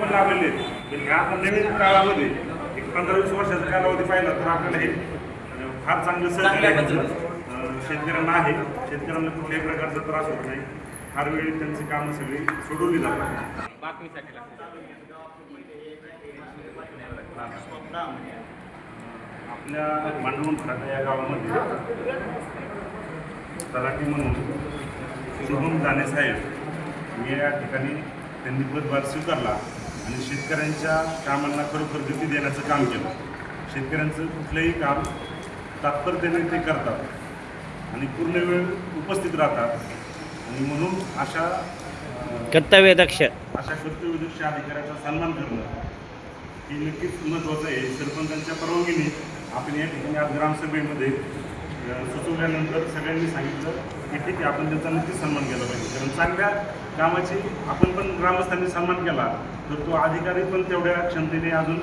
पण लाभलेले आहेत. पण ह्या आता नवीन काळामध्ये एक 15-20 वर्षाचा कालावधी पाहिला तर आपल्याला हे फार चांगलं सहकार्य शेतकऱ्यांना आहे. शेतकऱ्यांना कुठल्याही प्रकारचा त्रास होत नाही. फार वेळी त्यांची कामं सगळी सोडवली जातात. आपल्या मांडवून फराटा या गावामध्ये तलाठी म्हणून शुभम दाने साहेब या ठिकाणी त्यांनी पदभार स्वीकारला आणि शेतकऱ्यांच्या कामांना खरोखर गती देण्याचं काम केलं. शेतकऱ्यांचं कुठलंही काम तात्परतेने ते करतात आणि पूर्ण वेळ उपस्थित राहतात आणि म्हणून अशा कर्तव्यदक्ष अधिकाऱ्याचा सन्मान करणं हे नक्कीच महत्त्वाचं आहे. सरपंचांच्या परवानगीने आपण या ठिकाणी आज ग्रामसभेमध्ये सुचवल्यानंतर सगळ्यांनी सांगितलं की ठीक आहे, आपण त्यांचा नक्कीच सन्मान केला पाहिजे. कारण चांगल्या कामाची आपण पण ग्रामस्थांनी सन्मान केला तर तो अधिकारी पण तेवढ्या क्षमतेने अजून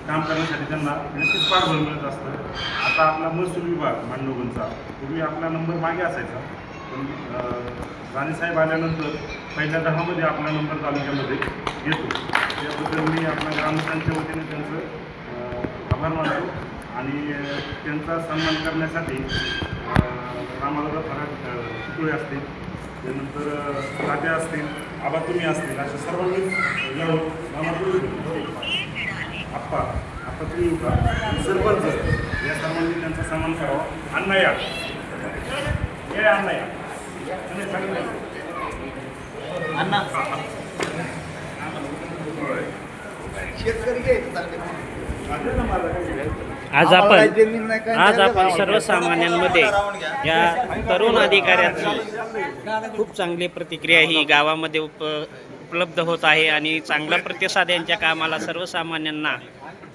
काम करण्यासाठी त्यांना नक्कीच पाठबळ मिळत असतं. आता आपला महसूल विभाग मांडवगणचा पूर्वी आपला नंबर मागे असायचा, पण राणेसाहेब आल्यानंतर पहिल्या 10मध्ये आपला नंबर तालुक्यामध्ये येतो. त्याबद्दल मी आपल्या ग्रामस्थांच्या वतीने त्यांचं आभार मानतो आणि त्यांचा सन्मान करण्यासाठी रामादादा फराट चितोळे असतील, त्यानंतर तात्या असतील, आबा तुम्ही असतील, अशा सर्वांनीच यावं. आप्पा तुम्ही का सरपंच या सर्वांनी त्यांचा सन्मान करावा. अण्णा या अण्णा या अण्णा आज आपण सर्वसामान्यांमध्ये या तरुण अधिकाऱ्याची खूप चांगली प्रतिक्रिया ही गावामध्ये उपलब्ध होत आहे आणि चांगला प्रतिसाद यांच्या कामाला सर्वसामान्यांना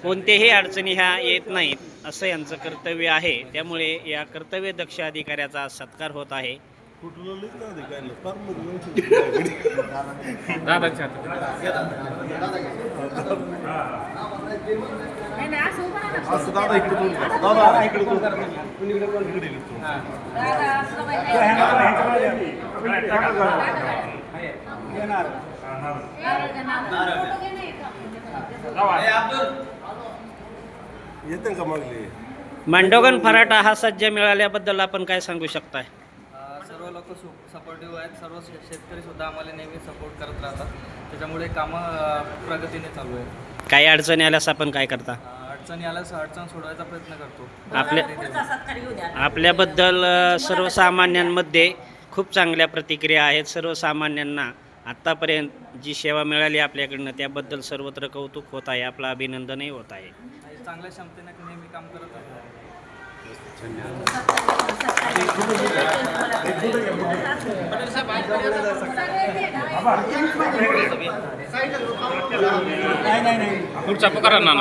कोणत्याही अडचणी ह्या येत नाहीत असं यांचं कर्तव्य आहे. त्यामुळे या कर्तव्यदक्ष अधिकाऱ्याचा सत्कार होत आहे. मांडवगण फराटा हा सज्ज मिळाल्याबद्दल आपण काय सांगू शकताय? सर्व लोक सपोर्टिव्ह आहेत. सर्व शेतकरी सुद्धा आम्हाला नेहमी सपोर्ट करत राहतात. त्याच्यामुळे कामं प्रगतीने चालू आहे. काही अडचणी आल्यास आपण काय करता? अडचणी आल्यास अडचण सोडवायचा प्रयत्न करतो. आपल्याबद्दल सर्वसामान्यांमध्ये खूप चांगल्या प्रतिक्रिया आहेत. सर्वसामान्यांना आत्तापर्यंत जी सेवा मिळाली आपल्याकडनं त्याबद्दल सर्वत्र कौतुक होत आहे. आपलं अभिनंदनही होत आहे. चांगल्या क्षमतेने नेहमी काम करत आहे. पुढचा पकरा ना.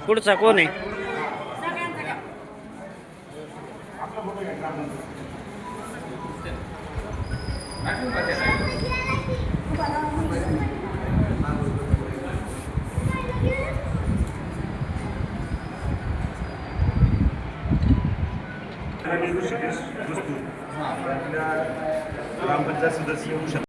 पुढचा कोण आहे? ग्रामपंचायत सदस्य होऊ शकतात.